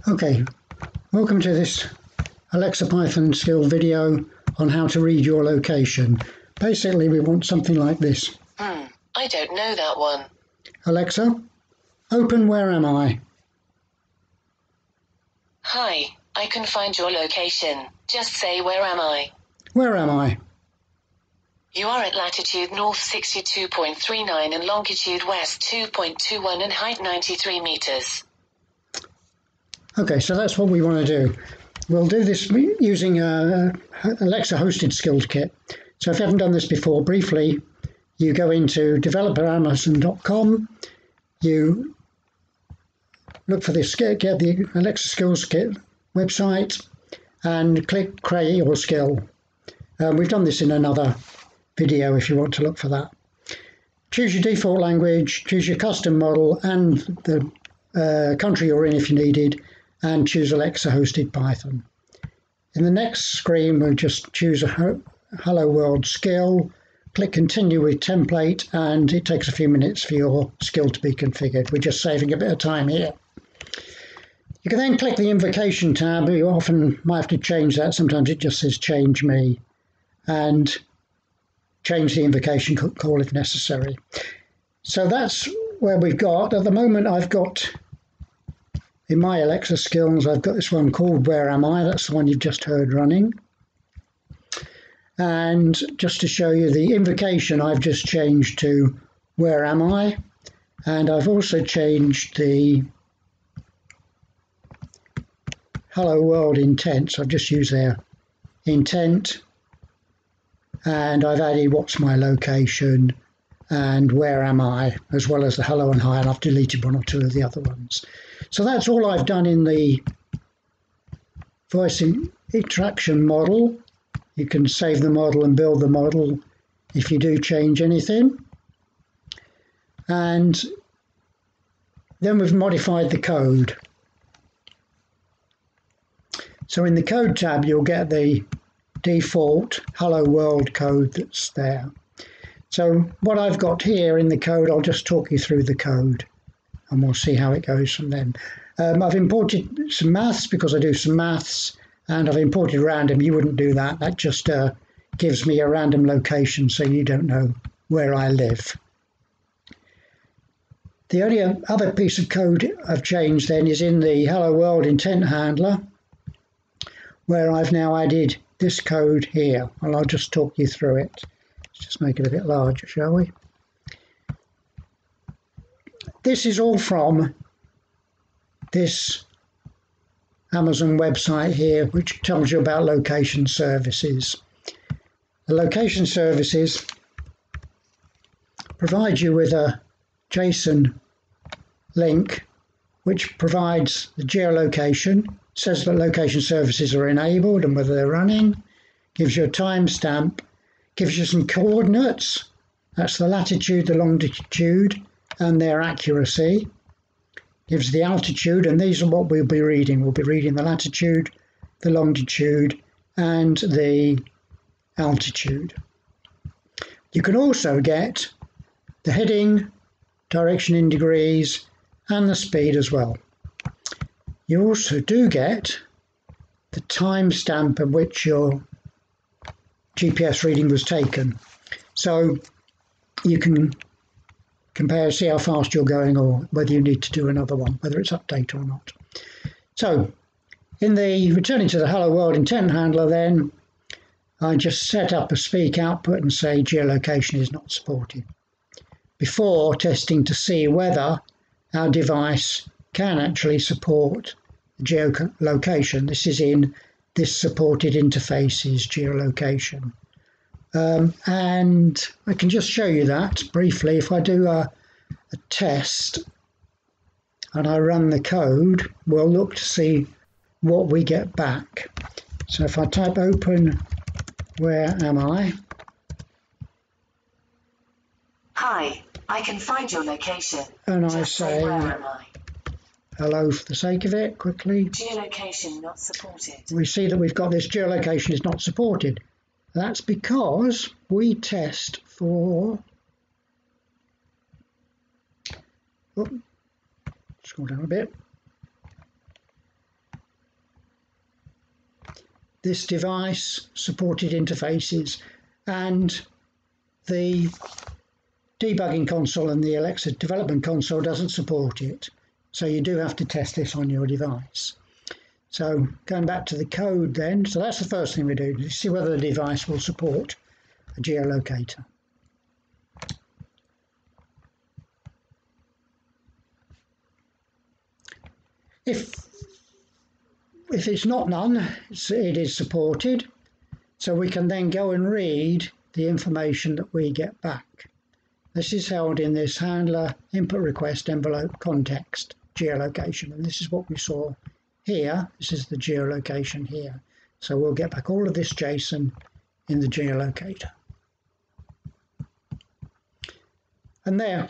Okay, welcome to this Alexa Python skill video on how to read your location. Basically, we want something like this. I don't know that one. Alexa, open Where Am I? Hi, I can find your location. Just say where am I? Where am I? You are at latitude north 62.39 and longitude west 2.21 and height 93 meters. Okay, so that's what we want to do. We'll do this using a Alexa hosted skills kit. So if you haven't done this before, briefly, you go into developeramazon.com, you look for this, get the Alexa skills kit website, and click create your skill. We've done this in another video if you want to look for that. Choose your default language, choose your custom model and the country you're in if you needed, and choose Alexa hosted Python. In the next screen, we'll just choose a Hello World skill, click continue with template, and it takes a few minutes for your skill to be configured. We're just saving a bit of time here. You can then click the invocation tab. You often might have to change that. Sometimes it just says change me, and change the invocation call if necessary. So that's where we've got. At the moment, I've got in my Alexa skills, I've got this one called Where Am I? That's the one you've just heard running. And just to show you the invocation, I've just changed to Where Am I? And I've also changed the Hello World intent. So I've just used their intent. And I've added what's my location and where am I, as well as the hello and hi, and I've deleted one or two of the other ones. So that's all I've done in the voice interaction model. You can save the model and build the model if you do change anything. And then we've modified the code. So in the code tab, you'll get the default Hello World code that's there. So what I've got here in the code, I'll just talk you through the code and we'll see how it goes from then. I've imported some maths because I do some maths, and I've imported random. You wouldn't do that. That just gives me a random location so you don't know where I live. The only other piece of code I've changed then is in the Hello World intent handler, where I've now added this code here, and I'll just talk you through it. Let's just make it a bit larger, shall we? This is all from this Amazon website here, which tells you about location services. The location services provide you with a JSON link which provides the geolocation, says that location services are enabled and whether they're running, gives you a timestamp, gives you some coordinates, that's the latitude, the longitude, and their accuracy, gives the altitude, and these are what we'll be reading. We'll be reading the latitude, the longitude, and the altitude. You can also get the heading, direction in degrees, and the speed as well. You also do get the timestamp at which your GPS reading was taken. So you can compare, see how fast you're going or whether you need to do another one, whether it's update or not. So returning to the Hello World intent handler then, I just set up a speak output and say geolocation is not supported before testing to see whether our device can actually support geolocation. This is in this supported interfaces geolocation. And I can just show you that briefly. If I do a test and I run the code, we'll look to see what we get back. So if I type open where am I? Hi, I can find your location. And I say where am I? Hello for the sake of it, quickly. Geolocation not supported. We see that we've got this geolocation is not supported. That's because we test for, scroll down a bit, this device, supported interfaces, and the debugging console and the Alexa development console doesn't support it. So you do have to test this on your device. So going back to the code then, so that's the first thing we do, to see whether the device will support a geolocator. If it's not none, it is supported, so we can then go and read the information that we get back. This is held in this handler input request envelope context geolocation, and this is what we saw here. This is the geolocation here. So we'll get back all of this JSON in the geolocator. And there,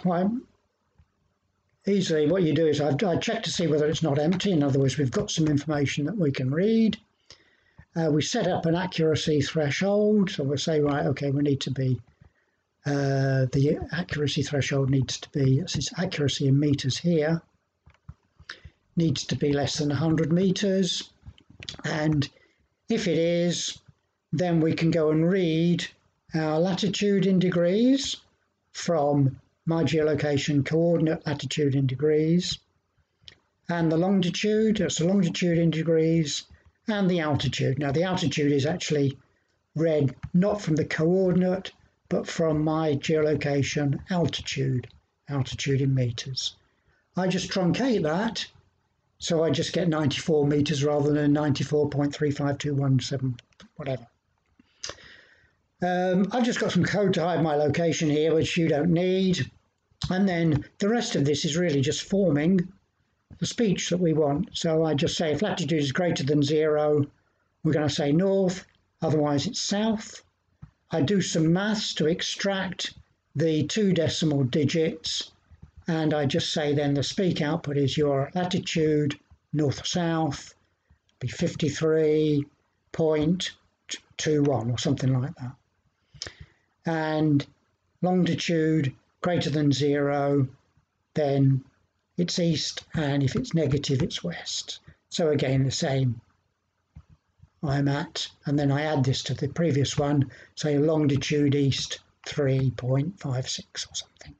easily what you do is I check to see whether it's not empty. In other words, we've got some information that we can read. We set up an accuracy threshold. So we'll say, right, okay, we need to be, the accuracy threshold needs to be, this is accuracy in meters here, needs to be less than 100 meters. And if it is, then we can go and read our latitude in degrees from my geolocation coordinate latitude in degrees, and the longitude, that's the longitude in degrees, and the altitude. Now the altitude is actually read not from the coordinate, but from my geolocation altitude in meters. I just truncate that, so I just get 94 meters rather than 94.35217, whatever. I've just got some code to hide my location here, which you don't need. And then the rest of this is really just forming the speech that we want. So I just say if latitude is greater than 0, we're going to say north, otherwise it's south. I do some maths to extract the 2 decimal digits, and I just say then the speak output is your latitude, north or south, be 53.21 or something like that. And longitude greater than 0, then it's east, and if it's negative, it's west. So again, the same I'm at, and then I add this to the previous one, say longitude east 3.56 or something.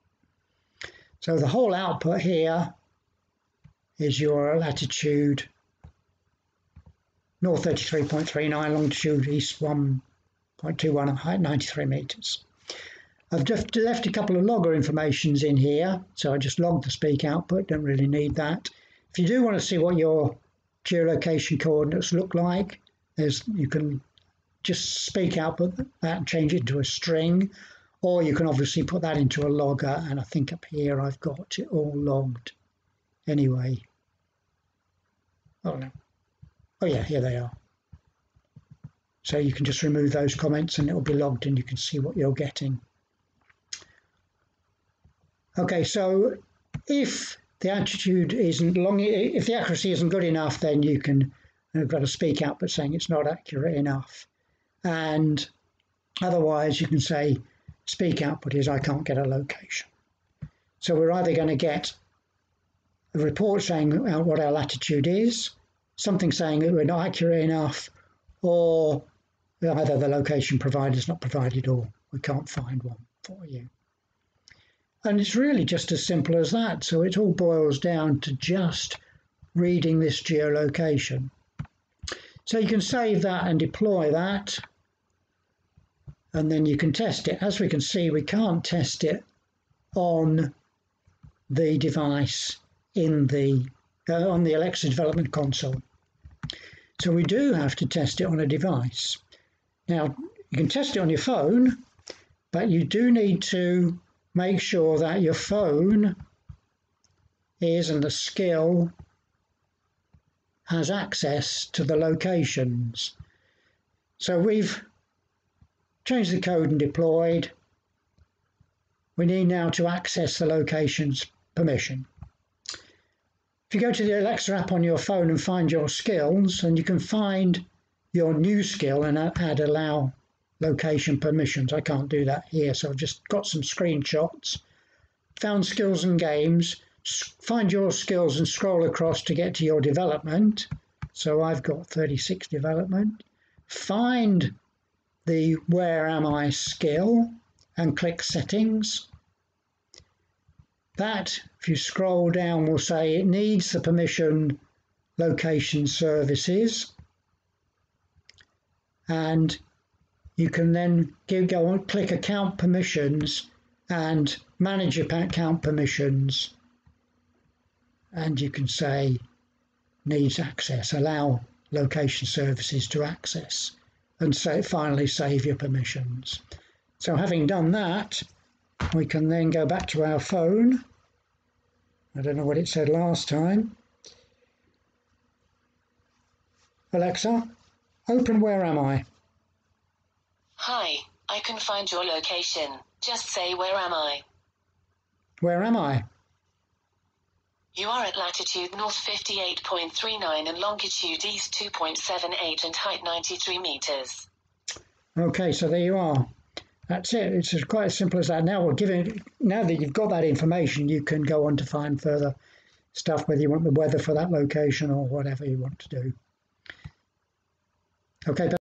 So the whole output here is your latitude north 33.39, longitude east 1.21, and height 93 meters. I've just left a couple of logger informations in here, so I just logged the speak output, don't really need that. If you do want to see what your geolocation coordinates look like, you can just speak output that and change it into a string, or you can obviously put that into a logger, and I think up here I've got it all logged anyway. Oh no. Oh yeah, here they are. So you can just remove those comments and it'll be logged and you can see what you're getting. Okay, so if the altitude isn't long, if the accuracy isn't good enough, then you can have got a speak output saying it's not accurate enough. And otherwise you can say speak output is I can't get a location. So we're either going to get a report saying what our latitude is, something saying that we're not accurate enough, or either the location provider is not provided or we can't find one for you. And it's really just as simple as that. So it all boils down to just reading this geolocation. So you can save that and deploy that, and then you can test it. As we can see, we can't test it on the device in the on the Alexa development console. So we do have to test it on a device. Now, you can test it on your phone, but you do need to make sure that your phone is, and the skill has access to the locations. So we've changed the code and deployed. We need now to access the locations permission. If you go to the Alexa app on your phone and find your skills, and you can find your new skill and add allow location permissions. I can't do that here, so I've just got some screenshots. Found skills and games. Find your skills and scroll across to get to your development. So I've got 36 development. find the Where Am I skill and click Settings. That, if you scroll down, will say it needs the permission Location Services, and you can then go on, click Account Permissions and manage your account permissions, and you can say needs access, allow Location Services to access, and finally save your permissions. So having done that, we can then go back to our phone. I don't know what it said last time. Alexa, open Where Am I? Hi, I can find your location. Just say where am I? Where am I? You are at latitude north 58.39 and longitude east 2.78 and height 93 meters. Okay, so there you are. That's it. It's quite as simple as that. Now that you've got that information, you can go on to find further stuff, whether you want the weather for that location or whatever you want to do. Okay.